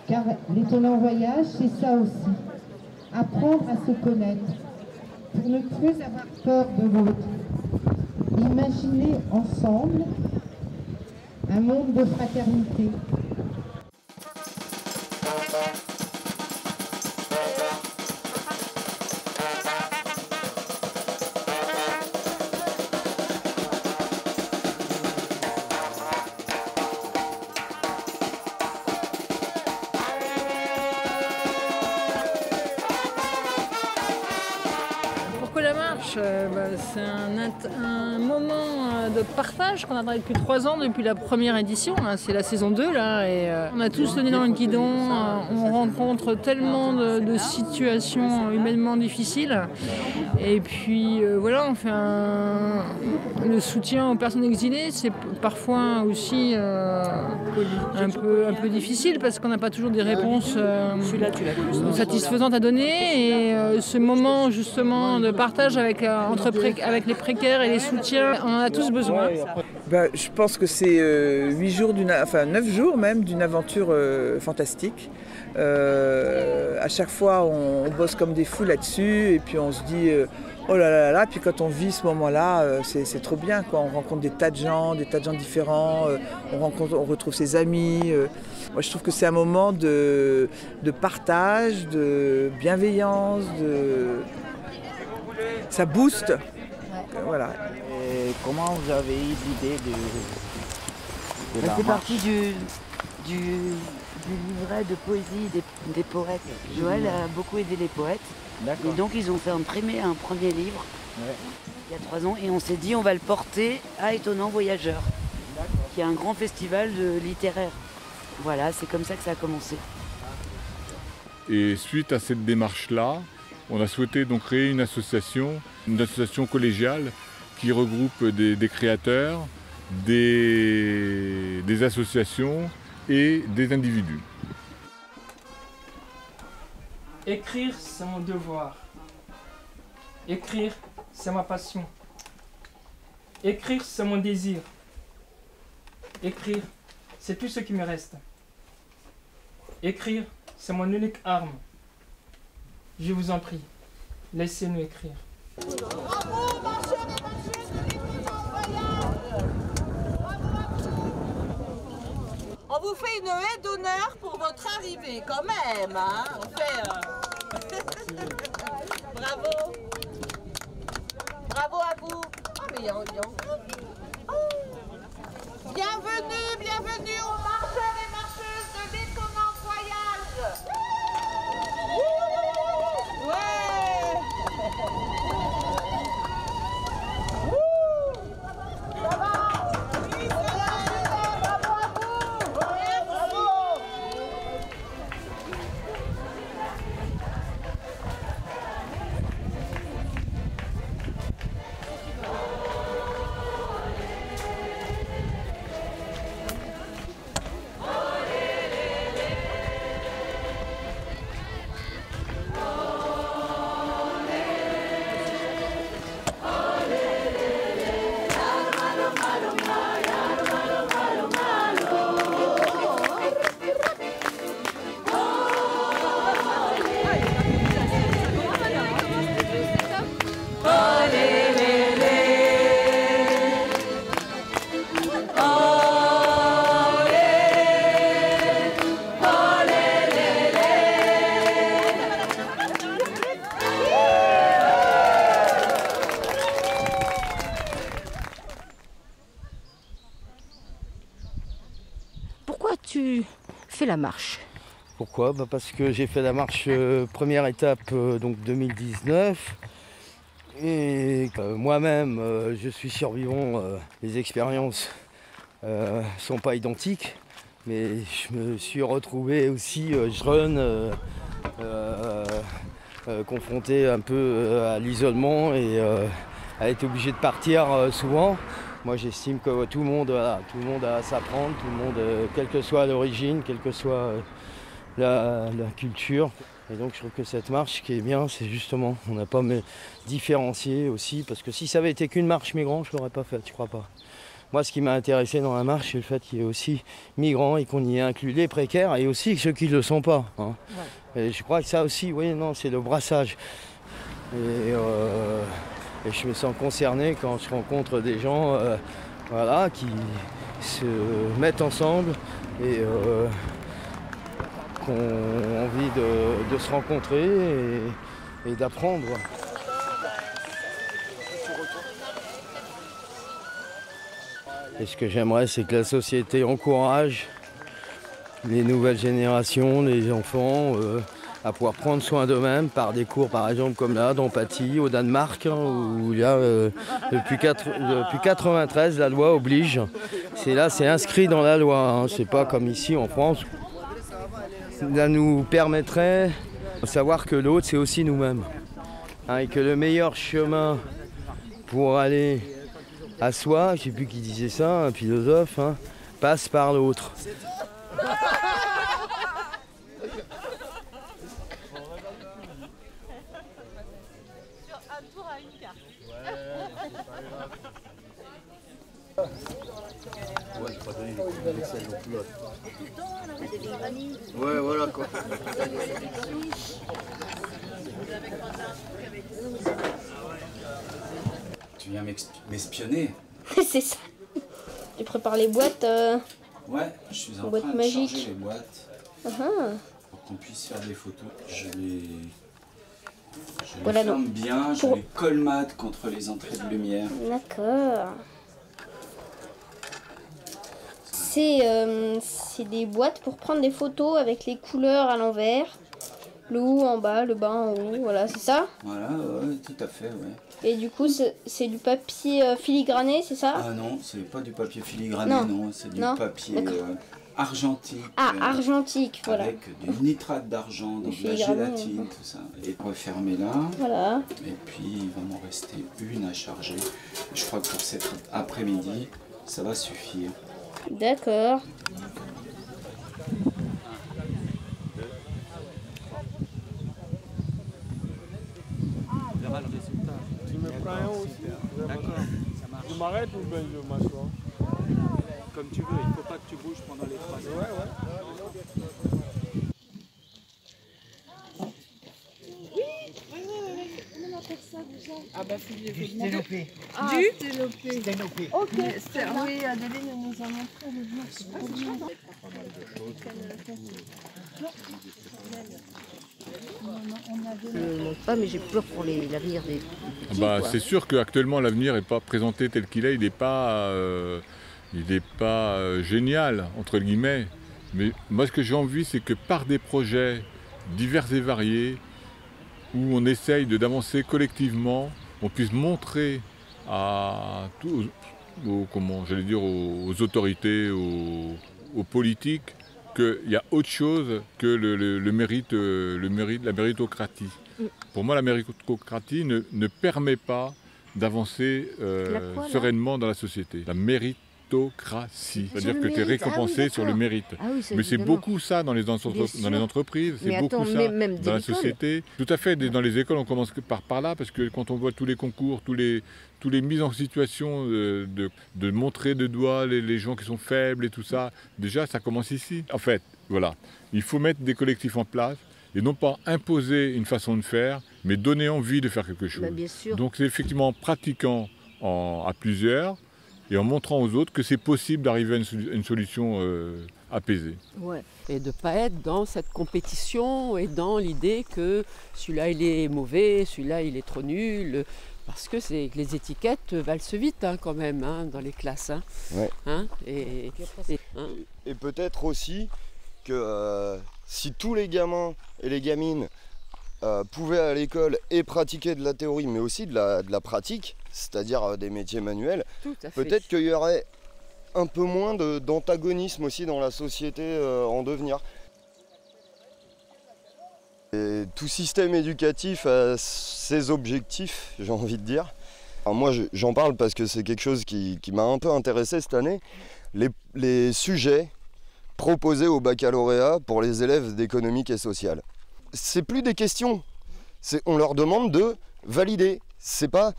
Car l'étonnant voyage, c'est ça aussi. Apprendre à se connaître, pour ne plus avoir peur de l'autre. Imaginer ensemble un monde de fraternité. Pourquoi la marche? C'est un moment de partage qu'on a depuis 3 ans, depuis la première édition. C'est la saison 2 là, et on a tous le nez dans le guidon. On rencontre tellement de situations humainement difficiles. Et puis voilà, on fait le soutien aux personnes exilées. C'est parfois aussi un peu difficile parce qu'on n'a pas toujours des réponses satisfaisantes à donner. Et ce moment justement de partage avec les précaires et les soutiens, on en a tous besoin. Je pense que c'est 9 jours même d'une aventure fantastique. À chaque fois on bosse comme des fous là-dessus et puis on se dit oh là là là, puis quand on vit ce moment-là, c'est trop bien quoi. On rencontre des tas de gens différents, on retrouve ses amis. Moi je trouve que c'est un moment de partage, de bienveillance, ça booste. Voilà. Et comment vous avez eu l'idée de la C'est marche? parti du livret de poésie des poètes. Joël a beaucoup aidé les poètes. D'accord. Et donc ils ont fait imprimer un premier livre il y a 3 ans et on s'est dit on va le porter à Étonnant Voyageur, qui est un grand festival littéraire. Voilà, c'est comme ça que ça a commencé. Et suite à cette démarche-là, on a souhaité donc créer une association collégiale qui regroupe des créateurs, des associations et des individus. Écrire, c'est mon devoir. Écrire, c'est ma passion. Écrire, c'est mon désir. Écrire, c'est tout ce qui me reste. Écrire, c'est mon unique arme. Je vous en prie, laissez-nous écrire. Bravo, marcheurs et marcheuses de l'Étonnant Voyage. On vous fait une haie d'honneur pour votre arrivée, quand même. Hein, on fait. Bravo. Bravo à vous. Ah, mais bienvenue aux marcheurs et marcheuses de l'Étonnant Voyage. Ouais. Ça va? Oui, ça va. Bravo à vous. Bravo. Pourquoi tu fais la marche? Pourquoi? Parce que j'ai fait la marche première étape donc 2019 et moi-même je suis survivant. Les expériences sont pas identiques, mais je me suis retrouvé aussi jeune, confronté un peu à l'isolement et à être obligé de partir souvent. Moi j'estime que tout le monde a à s'apprendre, tout le monde, quelle que soit l'origine, quelle que soit la culture. Et donc je trouve que cette marche, ce qui est bien, c'est justement, on n'a pas différencié aussi, parce que si ça avait été qu'une marche migrant, je ne l'aurais pas fait, tu crois pas? Moi, ce qui m'a intéressé dans la marche, c'est le fait qu'il y ait aussi migrants et qu'on y ait inclus les précaires et aussi ceux qui ne le sont pas. Hein. Ouais. Et je crois que ça aussi, oui, non, c'est le brassage. Et je me sens concerné quand je rencontre des gens voilà, qui se mettent ensemble et qui ont envie de se rencontrer et d'apprendre. Et ce que j'aimerais, c'est que la société encourage les nouvelles générations, les enfants, à pouvoir prendre soin d'eux-mêmes par des cours, par exemple, comme là, d'empathie, au Danemark, hein, où il y a, depuis 93, la loi oblige. C'est inscrit dans la loi, hein, c'est pas comme ici en France. Ça nous permettrait de savoir que l'autre, c'est aussi nous-mêmes. Hein, et que le meilleur chemin pour aller à soi, je ne sais plus qui disait ça, un philosophe, hein, passe par l'autre. Ouais, voilà quoi. Tu viens m'espionner? C'est ça. Tu prépares les boîtes Ouais, je suis en boîte train de magique. charger les boîtes pour qu'on puisse faire des photos. Je les voilà, ferme donc. bien, je les colmate contre les entrées de lumière. D'accord. C'est des boîtes pour prendre des photos avec les couleurs à l'envers. Le haut en bas, le bas en haut, voilà, c'est ça? Voilà, ouais, tout à fait, ouais. Et du coup, c'est du papier filigrané, c'est ça? Ah non, c'est pas du papier filigrané, non, c'est du papier argentique. Ah, argentique, voilà. Avec du nitrate d'argent, donc de la gélatine, tout ça. Et on va fermer là. Voilà. Et puis il va m'en rester une à charger. Je crois que pour cet après-midi, ça va suffire. D'accord. On verra le résultat. Tu me prends un aussi. D'accord, ça marche. Je m'arrête ou bien je m'assois? Comme tu veux, il ne faut pas que tu bouges pendant les 3 heures. Ouais. Ah bah faut lui Sténopé. Ah, Sténopé. Ok. Oui, Adeline nous a montré le bien. Je ne montre pas, mais j'ai peur pour l'avenir des petits. Bah, c'est sûr qu'actuellement l'avenir n'est pas présenté tel qu'il est, il n'est pas génial, entre guillemets. Mais moi ce que j'ai envie, c'est que par des projets divers et variés, où on essaye d'avancer collectivement, on puisse montrer à tous, aux autorités, aux politiques, qu'il y a autre chose que le mérite, la méritocratie. Pour moi, la méritocratie ne permet pas d'avancer sereinement dans la société. La méritocratie, c'est-à-dire que tu es récompensé sur le mérite. Ah oui, mais c'est beaucoup ça dans les entreprises, c'est beaucoup ça dans la société. Tout à fait, dans les écoles, on commence par là, parce que quand on voit tous les concours, tous les mises en situation de montrer de doigts les gens qui sont faibles et tout ça, déjà ça commence ici. En fait, voilà, il faut mettre des collectifs en place et non pas imposer une façon de faire, mais donner envie de faire quelque chose. Bah, bien sûr. Donc c'est effectivement en pratiquant à plusieurs et en montrant aux autres que c'est possible d'arriver à une solution apaisée. Ouais. Et de ne pas être dans cette compétition et dans l'idée que celui-là il est mauvais, celui-là il est trop nul. Parce que les étiquettes valsent vite quand même dans les classes. Ouais. Et peut-être aussi que si tous les gamins et les gamines pouvaient à l'école et pratiquer de la théorie, mais aussi de la pratique, c'est-à-dire des métiers manuels, peut-être qu'il y aurait un peu moins d'antagonisme aussi dans la société en devenir. Et tout système éducatif a ses objectifs, j'ai envie de dire. Alors moi j'en parle parce que c'est quelque chose qui m'a un peu intéressé cette année. Les sujets proposés au baccalauréat pour les élèves d'économique et sociale. C'est plus des questions, on leur demande de valider. C'est pas,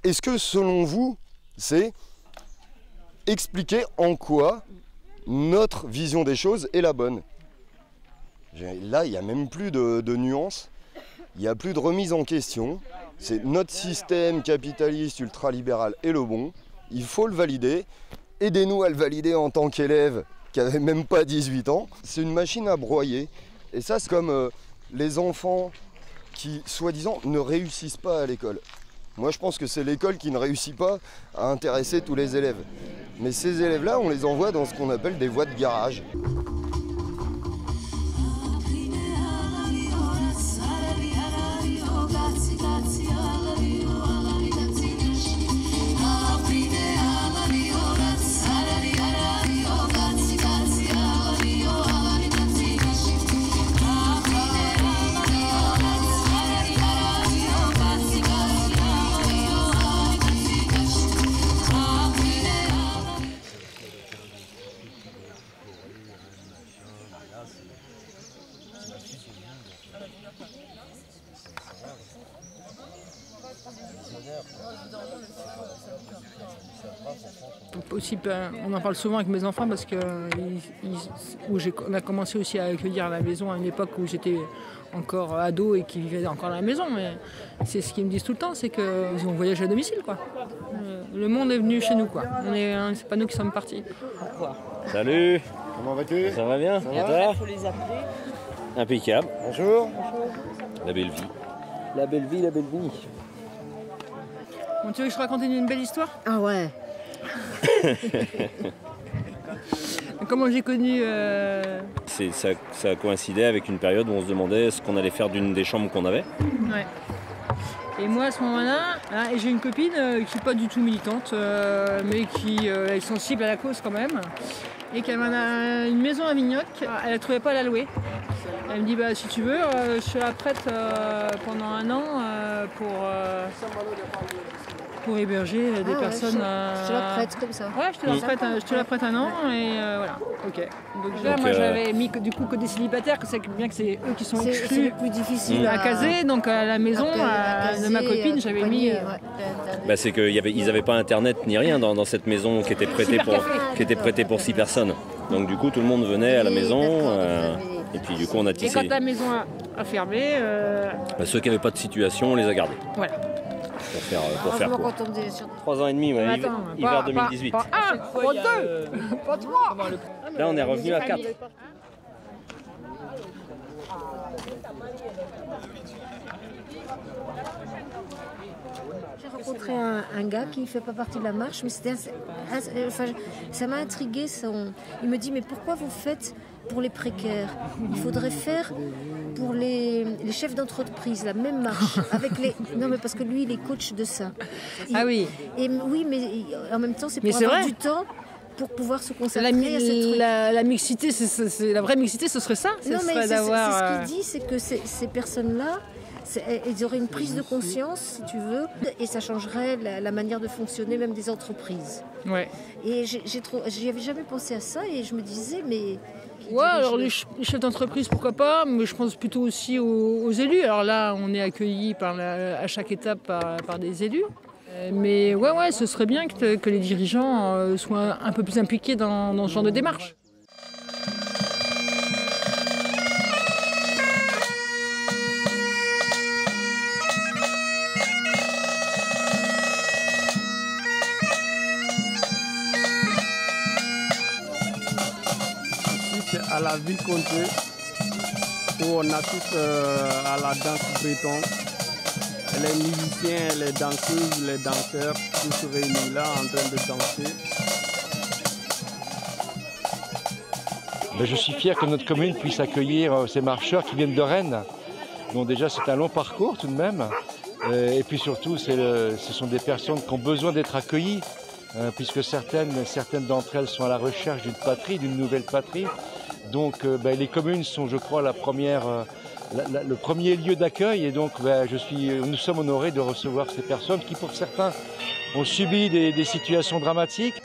est-ce que selon vous, c'est expliquer en quoi notre vision des choses est la bonne. Là, il n'y a même plus de nuances, il n'y a plus de remise en question. C'est notre système capitaliste ultralibéral est le bon, il faut le valider. Aidez-nous à le valider en tant qu'élève qui n'avait même pas 18 ans. C'est une machine à broyer. Et ça, c'est comme les enfants qui, soi-disant, ne réussissent pas à l'école. Moi, je pense que c'est l'école qui ne réussit pas à intéresser tous les élèves. Mais ces élèves-là, on les envoie dans ce qu'on appelle des voies de garage. Aussi, on en parle souvent avec mes enfants parce que on a commencé aussi à accueillir à la maison à une époque où j'étais encore ado et qui vivaient encore à la maison. Mais c'est ce qu'ils me disent tout le temps, c'est qu'on voyage à domicile, quoi. Le monde est venu chez nous, quoi. C'est pas nous qui sommes partis. Salut. Comment vas-tu? Ça va bien. Et toi? Il faut les appeler. Impeccable. Bonjour. La belle vie. La belle vie, la belle vie. Bon, tu veux que je te raconte une belle histoire? Ah ouais. Comment j'ai connu Ça a coïncidé avec une période où on se demandait ce qu'on allait faire d'une des chambres qu'on avait. Ouais. Et moi à ce moment-là, j'ai une copine qui n'est pas du tout militante, mais qui est sensible à la cause quand même, et qui a une maison à Vignoc. Elle ne trouvait pas à la louer. Elle me dit si tu veux, je te la prête pendant un an pour héberger des personnes. Je te la prête comme ça. Ouais, je te la prête un an et voilà. Ok. Donc là, moi j'avais mis du coup que des célibataires, c'est bien que c'est eux qui sont exclus. C'est le plus difficile à caser. Donc à la maison de ma copine, j'avais mis. C'est qu'ils n'avaient pas internet ni rien dans cette maison qui était prêtée pour 6 personnes. Donc du coup tout le monde venait à la maison. Et puis du coup on a tissé. Et quand la maison a fermé. Ceux qui n'avaient pas de situation, on les a gardés. Voilà. Pour faire quoi. 3 ans et demi, ouais, hiver 2018. Pas 1, pas 2, pas 3. Là on est revenu à 4. J'ai rencontré un gars qui ne fait pas partie de la marche, mais ça m'a intrigué. Il me dit mais pourquoi vous faites pour les précaires? Il faudrait faire pour les chefs d'entreprise la même marche avec les. Non mais parce que lui il est coach de ça. Oui. Et oui mais en même temps c'est pour avoir du temps pour pouvoir se consacrer à ce truc. La mixité, la vraie mixité, ce serait ça. Non mais c'est ce qu'il dit, c'est que ces personnes-là, ils auraient une prise de conscience, si tu veux, et ça changerait la manière de fonctionner même des entreprises. Ouais. Et j'y avais jamais pensé à ça et je me disais mais. Ouais, alors les chefs d'entreprise, pourquoi pas, mais je pense plutôt aussi aux élus. Alors là, on est accueillis à chaque étape par des élus. Mais ouais, ce serait bien que les dirigeants soient un peu plus impliqués dans ce genre de démarche. À la ville comptée où on assiste à la danse bretonne. Les musiciens, les danseuses, les danseurs, tous réunis là en train de danser. Je suis fier que notre commune puisse accueillir ces marcheurs qui viennent de Rennes. Donc déjà c'est un long parcours tout de même. Et puis surtout ce sont des personnes qui ont besoin d'être accueillies, puisque certaines d'entre elles sont à la recherche d'une patrie, d'une nouvelle patrie. Donc les communes sont, je crois, le premier lieu d'accueil. Et donc nous sommes honorés de recevoir ces personnes qui, pour certains, ont subi des situations dramatiques.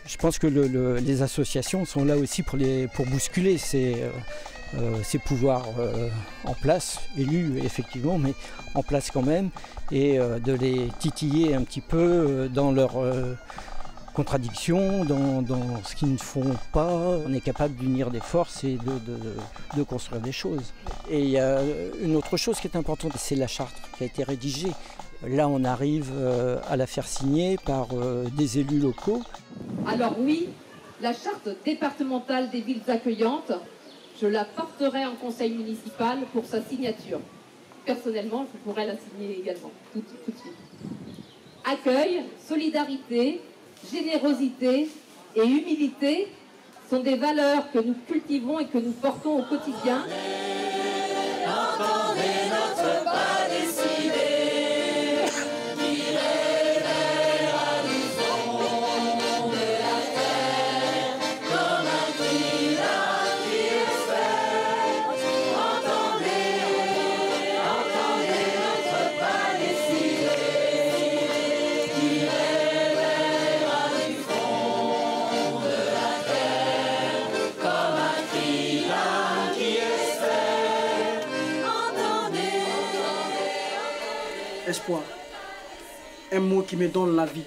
Je pense que les associations sont là aussi pour bousculer ces pouvoirs en place, élus effectivement, mais en place quand même, et de les titiller un petit peu dans contradictions, dans ce qu'ils ne font pas. On est capable d'unir des forces et de construire des choses. Et il y a une autre chose qui est importante, c'est la charte qui a été rédigée. Là, on arrive à la faire signer par des élus locaux. Alors oui, la charte départementale des villes accueillantes, je la porterai en conseil municipal pour sa signature. Personnellement, je pourrais la signer également, tout de suite. Accueil, solidarité, générosité et humilité sont des valeurs que nous cultivons et que nous portons au quotidien. Entendez notre pas décidé. Espoir, un mot qui me donne la vie.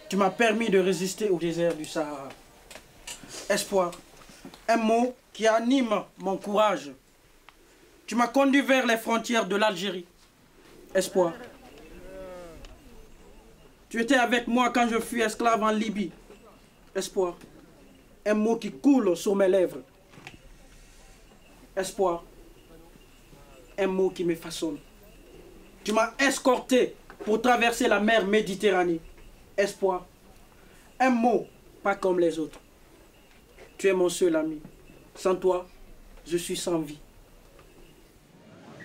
Tu m'as permis de résister au désert du Sahara. Espoir, un mot qui anime mon courage. Tu m'as conduit vers les frontières de l'Algérie. Espoir, tu étais avec moi quand je fus esclave en Libye. Espoir, un mot qui coule sur mes lèvres. Espoir, un mot qui me façonne. Tu m'as escorté pour traverser la mer Méditerranée. Espoir, un mot pas comme les autres. Tu es mon seul ami. Sans toi, je suis sans vie.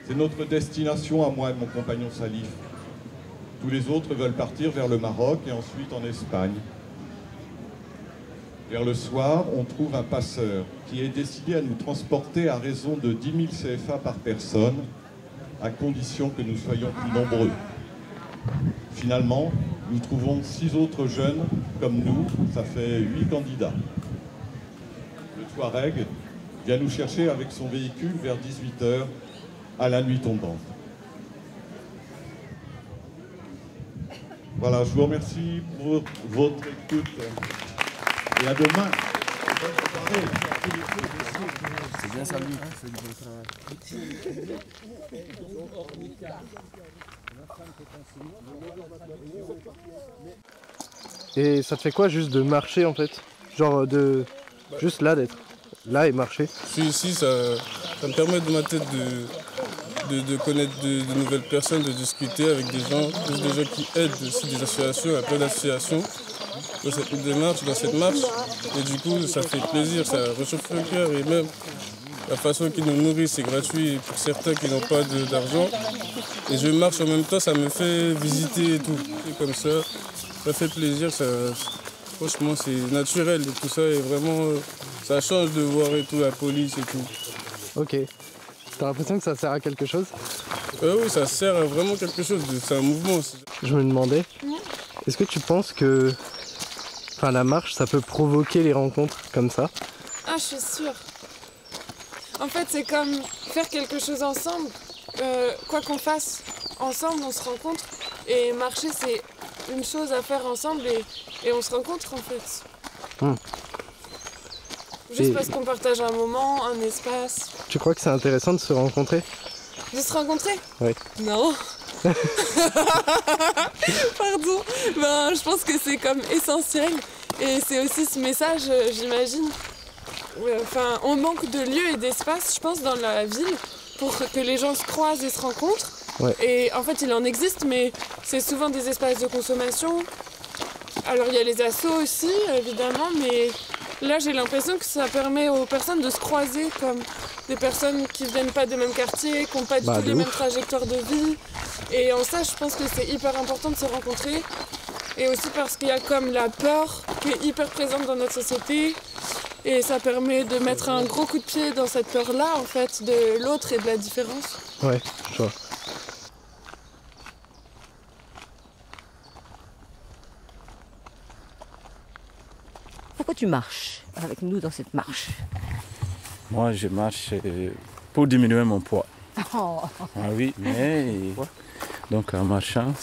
C'est notre destination à moi et mon compagnon Salif. Tous les autres veulent partir vers le Maroc et ensuite en Espagne. Vers le soir, on trouve un passeur qui est décidé à nous transporter à raison de 10 000 CFA par personne, à condition que nous soyons plus nombreux. Finalement, nous trouvons 6 autres jeunes comme nous, ça fait 8 candidats. Le Touareg vient nous chercher avec son véhicule vers 18 h à la nuit tombante. Voilà, je vous remercie pour votre écoute et à demain. C'est bien ça, lui. Et ça te fait quoi juste de marcher en fait? Genre juste là d'être là et marcher? Si, ça me permet de ma tête de connaître de nouvelles personnes, de discuter avec des gens qui aident aussi des associations, il y a plein d'associations dans cette démarche, dans cette marche. Et du coup, ça fait plaisir, ça réchauffe le cœur et même la façon qu'ils nous nourrissent, c'est gratuit pour certains qui n'ont pas d'argent. Et je marche en même temps, ça me fait visiter et tout. Et comme ça fait plaisir, franchement c'est naturel et tout ça. Et vraiment, ça change de voir et tout, la police et tout. Ok. T'as l'impression que ça sert à quelque chose? Oui, ça sert à vraiment quelque chose, c'est un mouvement. Je me demandais, est-ce que tu penses que la marche, ça peut provoquer les rencontres comme ça? Ah, je suis sûre. En fait, c'est comme faire quelque chose ensemble. Quoi qu'on fasse, ensemble, on se rencontre. Et marcher, c'est une chose à faire ensemble et on se rencontre en fait. Juste parce qu'on partage un moment, un espace. Tu crois que c'est intéressant de se rencontrer? De se rencontrer? Oui. Non. Pardon. Je pense que c'est comme essentiel. Et c'est aussi ce message, j'imagine. On manque de lieux et d'espace, je pense, dans la ville pour que les gens se croisent et se rencontrent. Ouais. Et en fait, il en existe, mais c'est souvent des espaces de consommation. Alors, il y a les assos aussi, évidemment, mais là, j'ai l'impression que ça permet aux personnes de se croiser comme des personnes qui ne viennent pas des mêmes quartiers, qui n'ont pas du tout les mêmes trajectoires de vie. Et en ça, je pense que c'est hyper important de se rencontrer. Et aussi parce qu'il y a comme la peur qui est hyper présente dans notre société. Et ça permet de mettre un gros coup de pied dans cette peur-là, en fait, de l'autre et de la différence. Ouais, je vois. Pourquoi tu marches avec nous dans cette marche? Moi, je marche pour diminuer mon poids. Oh. Ah oui, mais donc en marchant,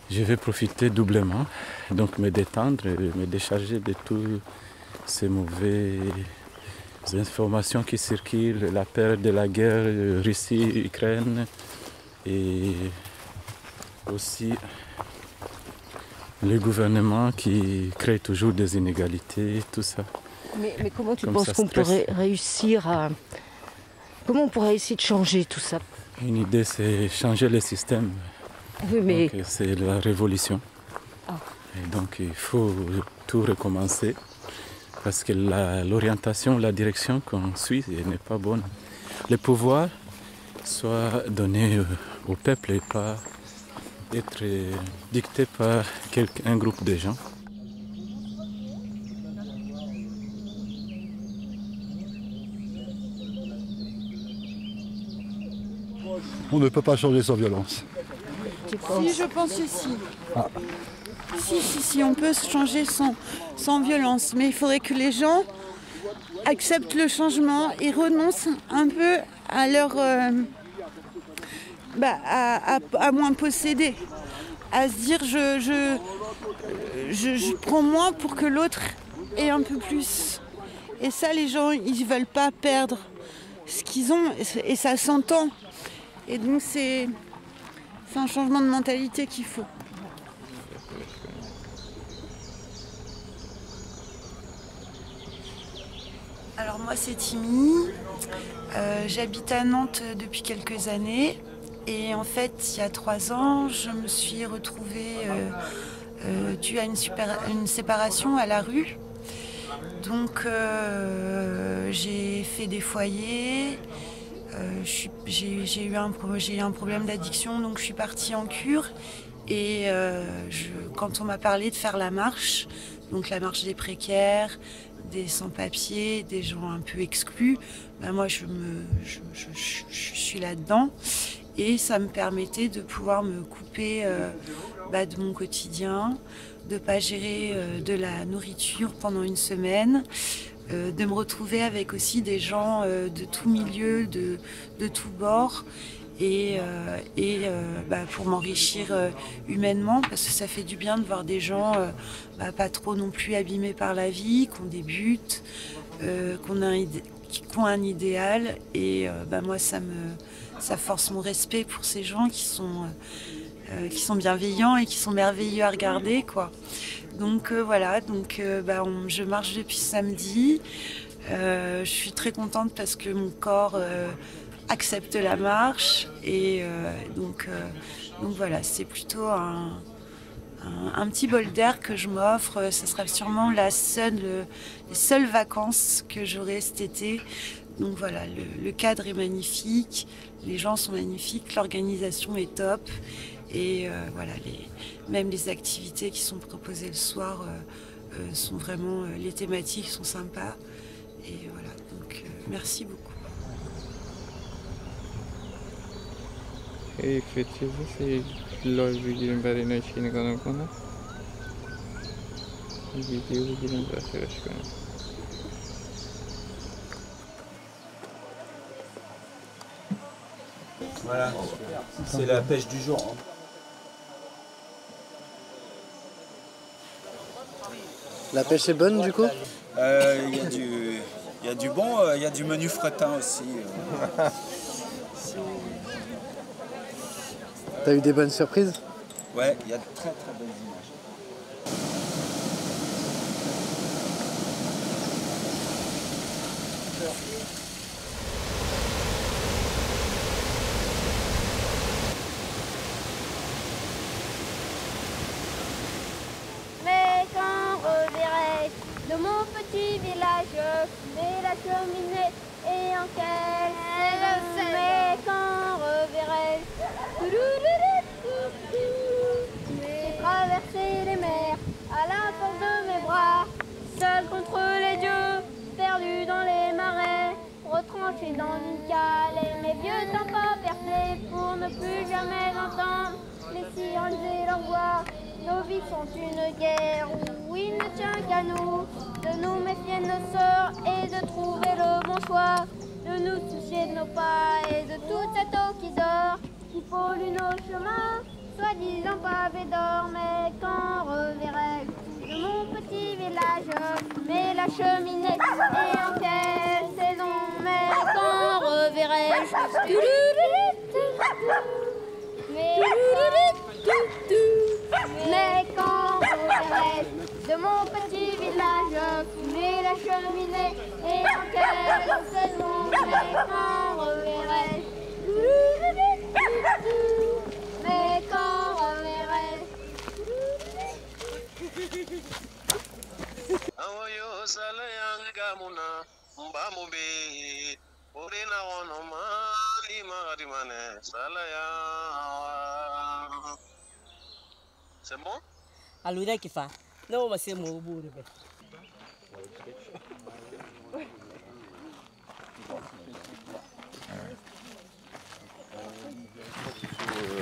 je vais profiter doublement, donc me détendre et me décharger de toutes ces mauvaises informations qui circulent, la peur de la guerre Russie-Ukraine et aussi le gouvernement qui crée toujours des inégalités, tout ça. Mais comment tu penses qu'on pourrait réussir à... Comment on pourrait essayer de changer tout ça? Une idée, c'est changer le système. Oui, mais... C'est la révolution. Ah. Et donc il faut tout recommencer parce que l'orientation, la direction qu'on suit n'est pas bonne. Le pouvoir soit donné au peuple et pas être dicté par un groupe de gens. On ne peut pas changer sans violence. Si, je pense aussi. Ah. Si, on peut changer sans violence. Mais il faudrait que les gens acceptent le changement et renoncent un peu à leur... à moins posséder. À se dire je prends moins pour que l'autre ait un peu plus. Et ça, les gens, ils ne veulent pas perdre ce qu'ils ont. Et ça s'entend. Et donc c'est un changement de mentalité qu'il faut. Alors moi c'est Timmy, j'habite à Nantes depuis quelques années et en fait il y a 3 ans je me suis retrouvée due à une séparation à la rue. Donc j'ai fait des foyers. J'ai eu un problème d'addiction, donc je suis partie en cure. Et quand on m'a parlé de faire la marche, donc la marche des précaires, des sans-papiers, des gens un peu exclus, ben moi je suis là-dedans. Et ça me permettait de pouvoir me couper de mon quotidien, de ne pas gérer de la nourriture pendant une semaine. De me retrouver avec aussi des gens de tout milieu, de tous bords et pour m'enrichir humainement parce que ça fait du bien de voir des gens pas trop non plus abîmés par la vie, qu'on débute, qui ont un idéal et moi ça force mon respect pour ces gens qui sont bienveillants et qui sont merveilleux à regarder quoi. Donc voilà, je marche depuis samedi. Je suis très contente parce que mon corps accepte la marche et donc voilà, c'est plutôt un petit bol d'air que je m'offre. Ce sera sûrement les seules vacances que j'aurai cet été. Donc voilà, le cadre est magnifique, les gens sont magnifiques, l'organisation est top. Et voilà, même les activités qui sont proposées le soir sont vraiment, les thématiques sont sympas. Et voilà, donc merci beaucoup. Voilà, c'est la pêche du jour. Hein. La pêche est bonne du coup? Il y a du bon, il y a du menu fretin aussi. T'as eu des bonnes surprises? Ouais, il y a de très très belles images. Mais quand reverrai-je de mon petit village et la cheminée et en quelle saison? Mais quand reverrai-je? J'ai traversé les mers à la force de mes bras, seul contre les dieux, perdu dans les marais, retranché dans une cale et mes vieux tampons percés pour ne plus jamais entendre les sirènes et leur voix. Nos vies sont une guerre où il ne tient qu'à nous de nous méfier de nos sorts et de trouver le bon choix, de nous soucier de nos pas et de toute cette eau qui dort, qui pollue nos chemins. soi-disant pavé d'or, mais quand reverrai-je de mon petit village, mais la cheminée et en quelle saison, mais quand reverrai-je mais quand reverrai-je de mon petit village, mais la cheminée et en quelle saison, mais quand reverrai-je mais quand reverrai-je C'est bon? Allora che fa? No, ma siamo pure.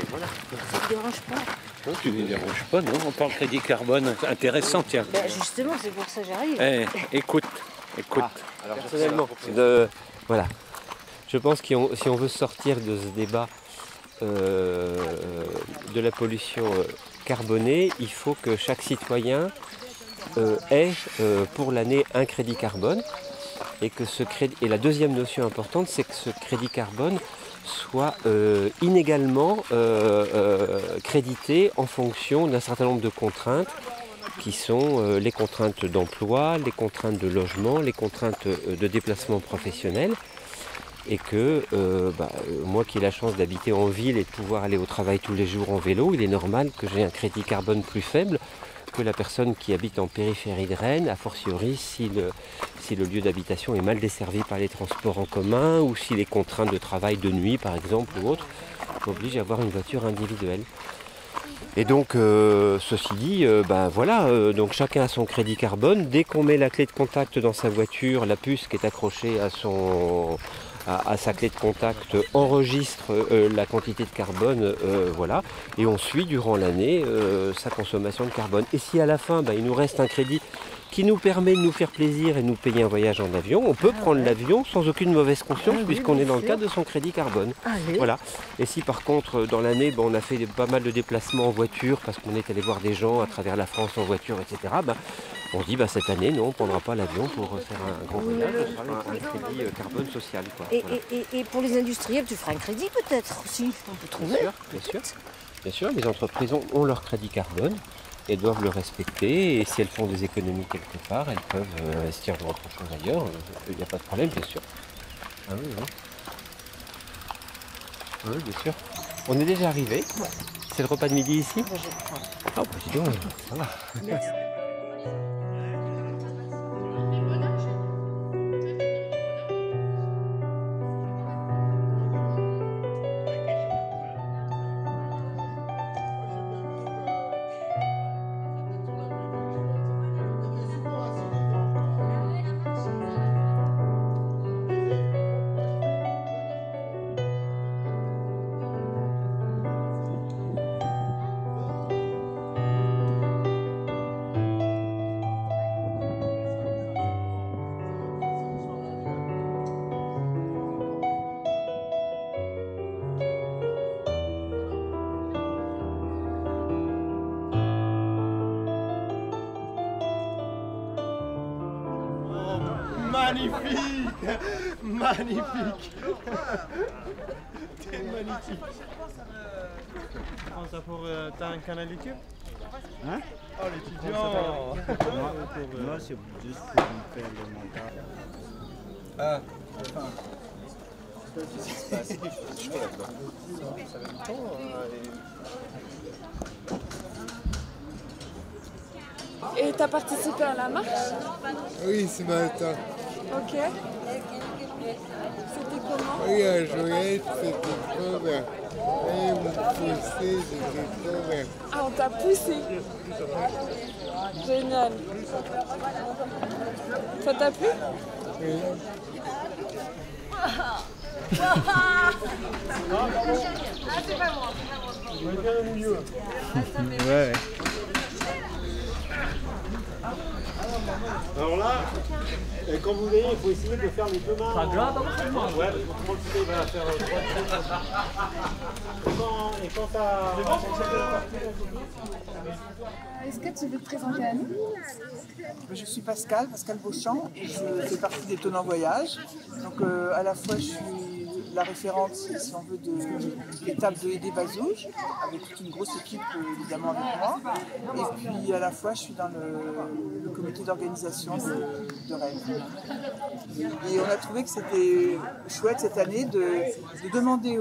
Voilà. Ça ne te dérange pas? Non, tu ne me déranges pas, non? On parle crédit carbone, intéressant, tiens. Ben justement, c'est pour ça que j'arrive. Écoute. Alors personnellement, voilà. Je pense que si on veut sortir de ce débat de la pollution carbonée, il faut que chaque citoyen ait pour l'année un crédit carbone. Et la deuxième notion importante, c'est que ce crédit carbone soit inégalement crédité en fonction d'un certain nombre de contraintes qui sont les contraintes d'emploi, les contraintes de logement, les contraintes de déplacement professionnel. Et que moi qui ai la chance d'habiter en ville et de pouvoir aller au travail tous les jours en vélo, il est normal que j'ai un crédit carbone plus faible que la personne qui habite en périphérie de Rennes, a fortiori si le lieu d'habitation est mal desservi par les transports en commun ou si les contraintes de travail de nuit par exemple ou autre m'obligent à avoir une voiture individuelle. Et donc ceci dit, donc chacun a son crédit carbone. Dès qu'on met la clé de contact dans sa voiture, la puce qui est accrochée à sa clé de contact enregistre la quantité de carbone, et on suit durant l'année sa consommation de carbone. Et si à la fin il nous reste un crédit qui nous permet de nous faire plaisir et de nous payer un voyage en avion, on peut prendre l'avion sans aucune mauvaise conscience puisqu'on est dans le cadre de son crédit carbone. Voilà. Et si par contre dans l'année on a fait pas mal de déplacements en voiture parce qu'on est allé voir des gens à travers la France en voiture, etc. On se dit cette année non, on ne prendra pas l'avion pour faire un grand voyage, on fera un crédit carbone social. Quoi. Et pour les industriels, tu feras un crédit peut-être aussi, on peut trouver. Bien sûr, les entreprises ont leur crédit carbone et doivent le respecter. Et si elles font des économies quelque part, elles peuvent investir dans autre chose ailleurs. Il n'y a pas de problème, bien sûr. Ah oui, oui. Oui, bien sûr. On est déjà arrivé. C'est le repas de midi ici? Dis donc, ça va. Merci. Magnifique! Magnifique! T'es magnifique! Ça pour... T'as un canal YouTube? Hein? Oh l'étudiant! Moi c'est juste pour me faire le montage. Ah, enfin... Qu'est-ce qui se passe? Je suis là-dedans. Ça fait longtemps. Et t'as participé à la marche? Oui, ce matin. Ok. C'était comment? Oui, à Joyette, c'était trop bien. Et vous poussez, c'était trop bien. Ah, on t'a poussé? Génial. Ça t'a plu? Oui. Ah, c'est pas moi. Ouais. Alors là, quand vous voyez, il faut essayer de faire les deux mains. Ouais, parce que tout le monde va la faire. Et quand ça. Est-ce que tu veux te présenter à nous? Je suis Pascal Beauchamp, et je fais partie d'Étonnant Voyage. Donc à la fois je suis la référente, si on veut, de l'étape de Aidé Bazouge, avec toute une grosse équipe évidemment avec moi. Et puis à la fois je suis dans le comité d'organisation de Rennes. Et on a trouvé que c'était chouette cette année de demander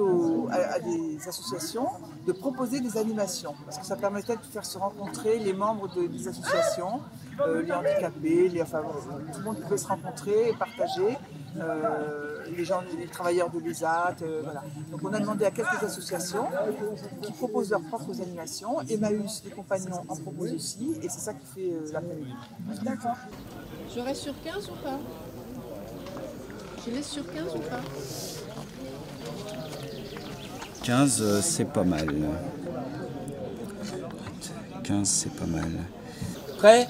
à des associations de proposer des animations, parce que ça permettait de faire se rencontrer les membres des associations, les handicapés, tout le monde pouvait se rencontrer et partager, les travailleurs de l'ESAT, voilà. Donc on a demandé à quelques associations qui proposent leurs propres animations. Emmaüs, les compagnons, en proposent aussi, et c'est ça qui fait l'après-midi. D'accord. Je reste sur 15 ou pas? Je laisse sur 15 ou pas? 15, c'est pas mal. 15, c'est pas mal. Prêt?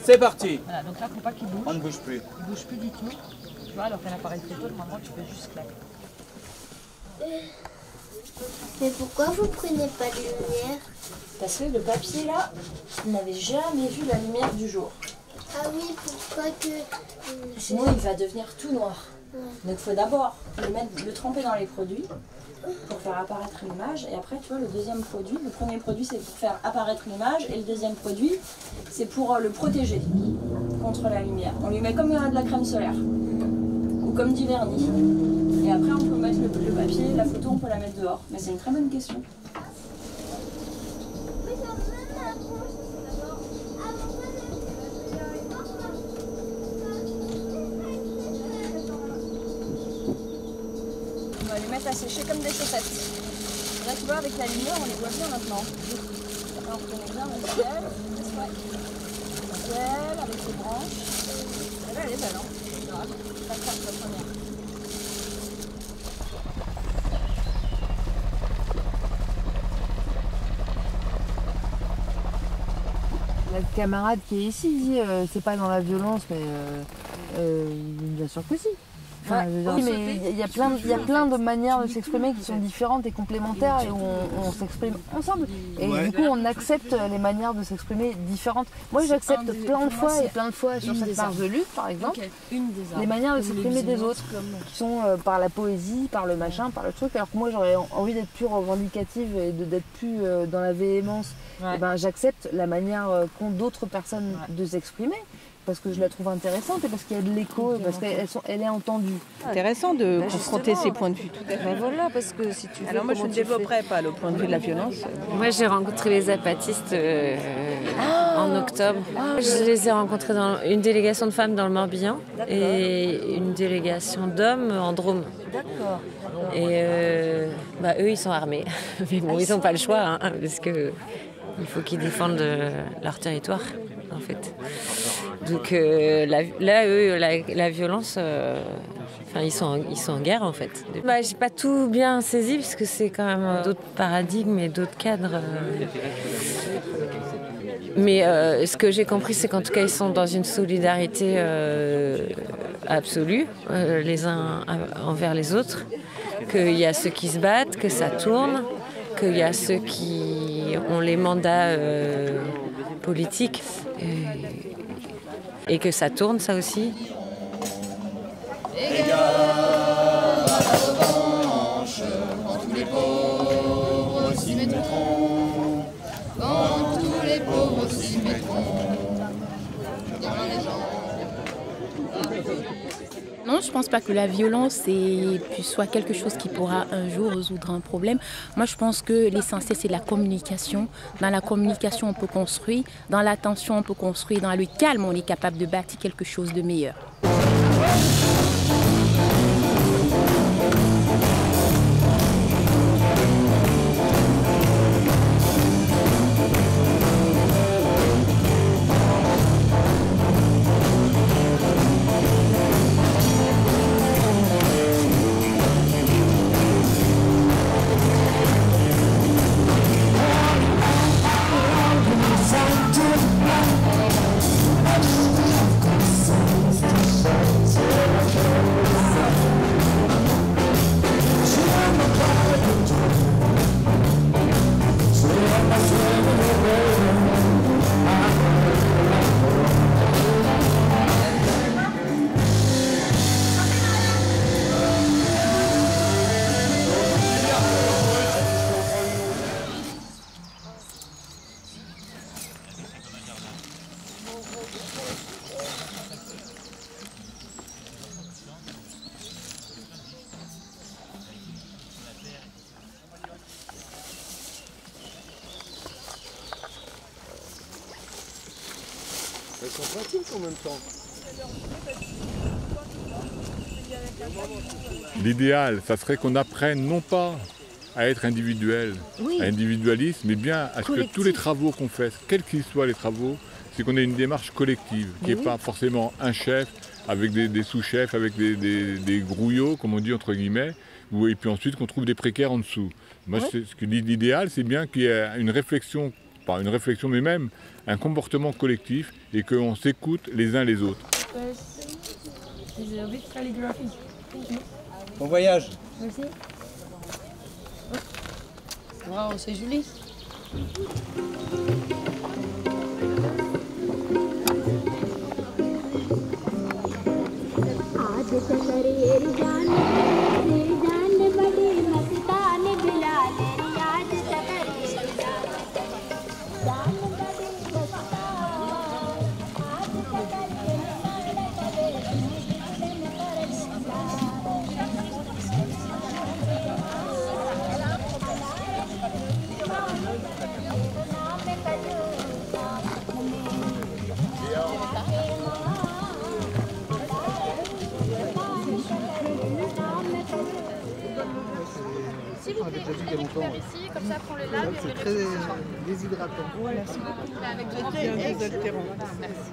C'est parti. Voilà, donc là, il ne faut pas qu'il bouge. On ne bouge plus. Il ne bouge plus du tout. Tu vois, alors qu'un appareil photo, normalement, tu peux juste claquer. Mais pourquoi vous prenez pas de lumière? Parce que le papier, là, il n'avait jamais vu la lumière du jour. Ah oui, pourquoi que... Sinon, il va devenir tout noir. Ouais. Donc, il faut d'abord le tremper dans les produits pour faire apparaître l'image. Et après, tu vois, le deuxième produit, le premier produit, c'est pour faire apparaître l'image. Et le deuxième produit, c'est pour le protéger contre la lumière. On lui met comme de la crème solaire ou comme du vernis. Et après, on peut mettre le papier, la photo, on peut la mettre dehors. Mais c'est une très bonne question. On va les mettre à sécher comme des chaussettes. Là, tu vois, avec la lumière, on les voit bien maintenant. Là, on reconnaît bien le ciel. Le ciel avec ses branches. Là, elle est belle, hein. La première. La camarade qui est ici dit c'est pas dans la violence, mais bien sûr que si. Enfin, oui, mais il y a plein de manières de s'exprimer qui sont différentes et complémentaires et où on s'exprime ensemble. Et du coup, on accepte les manières de s'exprimer différentes. Moi, j'accepte plein de fois sur cette marche de lutte, par exemple, les manières de s'exprimer des autres, qui sont par la poésie, par le machin, par le truc. Alors que moi, j'aurais envie d'être plus revendicative et d'être plus dans la véhémence. Et ben, j'accepte la manière qu'ont d'autres personnes de s'exprimer. Parce que je la trouve intéressante et parce qu'il y a de l'écho et parce qu'elle est entendue. Intéressant de confronter ces points de vue, tout à fait. Ben voilà, parce que si tu veux, alors moi je ne développerai pas le point de vue de la violence. Moi j'ai rencontré les zapatistes en octobre. Je les ai rencontrés dans une délégation de femmes dans le Morbihan et une délégation d'hommes en Drôme. D'accord. Et eux ils sont armés, mais bon ils n'ont pas le choix hein, parce que il faut qu'ils défendent leur territoire en fait. Donc la violence, ils sont en guerre en fait. J'ai pas tout bien saisi parce que c'est quand même d'autres paradigmes et d'autres cadres. Mais ce que j'ai compris, c'est qu'en tout cas ils sont dans une solidarité absolue, les uns envers les autres, qu'il y a ceux qui se battent, que ça tourne, qu'il y a ceux qui ont les mandats politiques. Et que ça tourne, ça aussi. Égard à la revanche, quand tous les pauvres s'y mettront, quand tous les pauvres s'y mettront, Non, je ne pense pas que la violence soit quelque chose qui pourra un jour résoudre un problème. Moi, je pense que l'essentiel, c'est la communication. Dans la communication, on peut construire. Dans la tension, on peut construire. Dans le calme, on est capable de bâtir quelque chose de meilleur. sont pratiques en même temps. L'idéal, ça serait qu'on apprenne non pas à être individuel, Oui. à individualiste, mais bien à ce que tous les travaux qu'on fait, quels qu'ils soient les travaux, c'est qu'on ait une démarche collective, qui n'est pas forcément un chef avec des sous-chefs, avec des grouillots, comme on dit entre guillemets, et puis ensuite qu'on trouve des précaires en dessous. Moi, l'idéal, c'est bien qu'il y ait une réflexion, pas une réflexion, mais même un comportement collectif et qu'on s'écoute les uns les autres. Bon voyage. Merci. Waouh, c'est joli. S'il vous plaît, ici, comme ça qu'on les lave et on les très déshydratant. Merci beaucoup. Avec de bien désaltérant. Merci.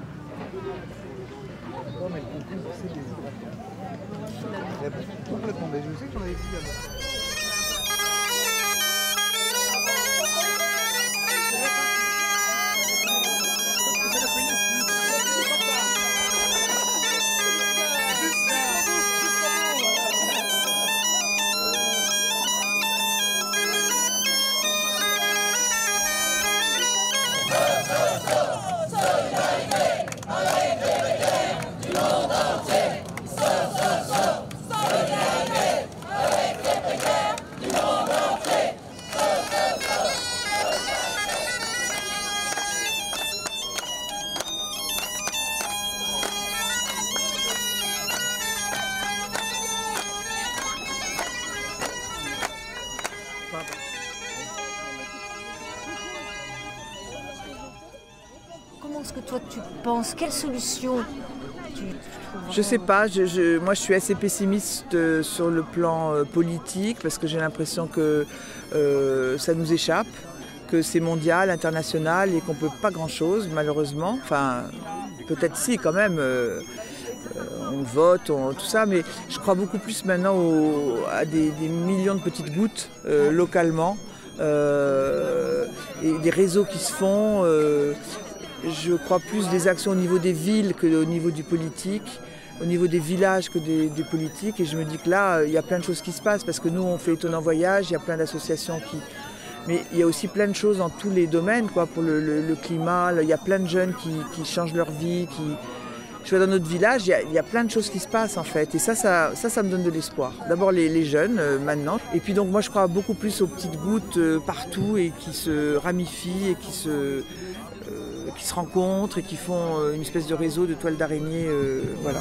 Oh, mais le concombre, c'est déshydratant. Complètement, mais je sais que j'en avais vu avant. Comment est-ce que toi tu penses? Quelle solution tu trouves? Je sais pas, moi je suis assez pessimiste sur le plan politique parce que j'ai l'impression que ça nous échappe, que c'est mondial, international et qu'on peut pas grand-chose malheureusement. Enfin, peut-être si quand même, on vote, tout ça, mais je crois beaucoup plus maintenant à des millions de petites gouttes localement et des réseaux qui se font. Je crois plus des actions au niveau des villes qu'au niveau du politique, au niveau des villages que des politiques. Et je me dis que là, il y a plein de choses qui se passent parce que nous, on fait Étonnant Voyage, il y a plein d'associations qui... Mais il y a aussi plein de choses dans tous les domaines, quoi, pour le climat. Il y a plein de jeunes qui changent leur vie. Je vois dans notre village, il y a plein de choses qui se passent en fait. Et ça me donne de l'espoir. D'abord les jeunes, maintenant. Et puis donc moi, je crois beaucoup plus aux petites gouttes partout et qui se ramifient et qui se rencontrent et qui font une espèce de réseau de toiles d'araignée, voilà.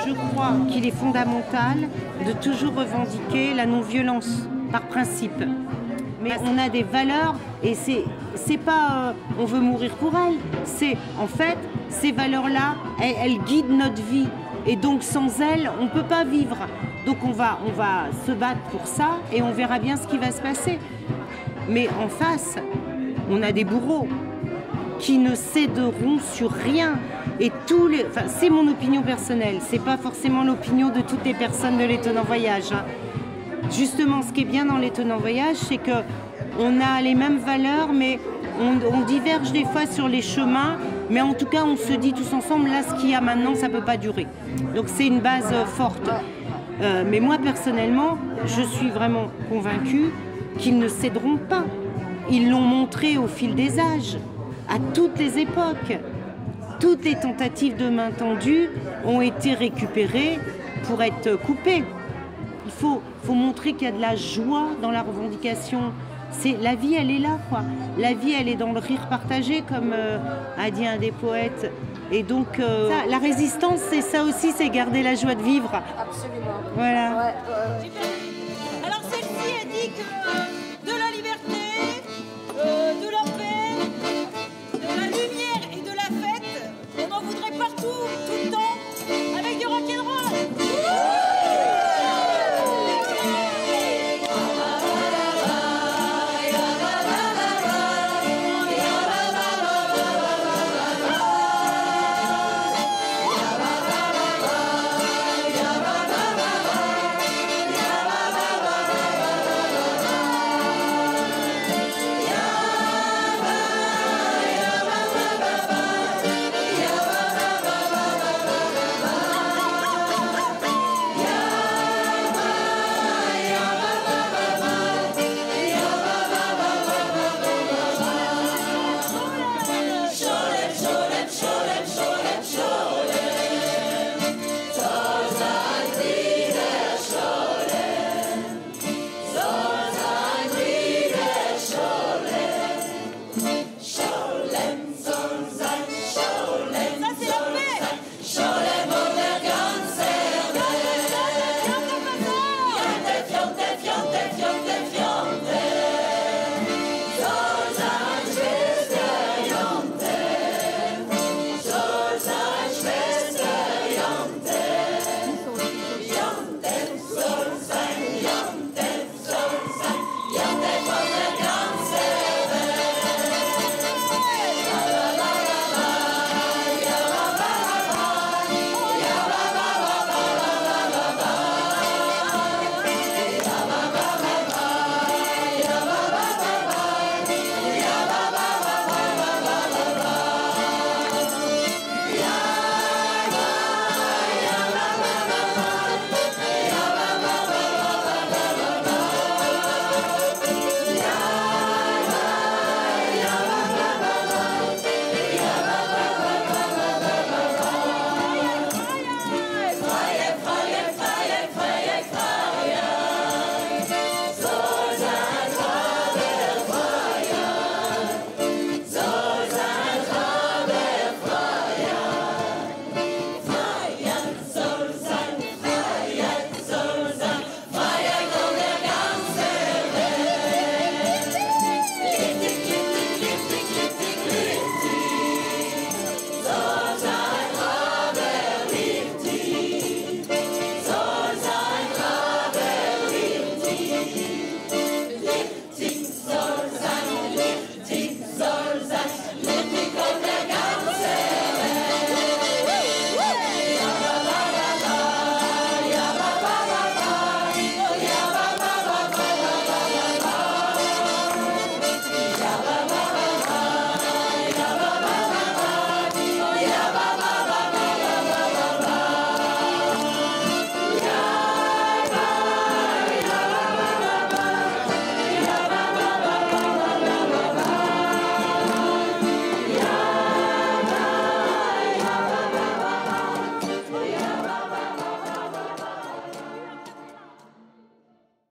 Je crois qu'il est fondamental de toujours revendiquer la non-violence par principe. Mais on a des valeurs et c'est pas on veut mourir pour elles, c'est en fait ces valeurs-là, elles guident notre vie et donc sans elles, on ne peut pas vivre. Donc on va se battre pour ça et on verra bien ce qui va se passer. Mais en face, on a des bourreaux qui ne céderont sur rien. Et c'est mon opinion personnelle, c'est pas forcément l'opinion de toutes les personnes de l'Étonnant Voyage. Hein. Justement, ce qui est bien dans l'Étonnant Voyage, c'est qu'on a les mêmes valeurs, mais on diverge des fois sur les chemins, mais en tout cas, on se dit tous ensemble, là, ce qu'il y a maintenant, ça peut pas durer. Donc c'est une base forte. Mais moi, personnellement, je suis vraiment convaincue qu'ils ne céderont pas. Ils l'ont montré au fil des âges, à toutes les époques. Toutes les tentatives de main tendue ont été récupérées pour être coupées. Il faut montrer qu'il y a de la joie dans la revendication. La vie, elle est là, quoi. La vie, elle est dans le rire partagé, comme a dit un des poètes. Et donc, la résistance, c'est ça aussi, c'est garder la joie de vivre. Absolument. Voilà. Ouais.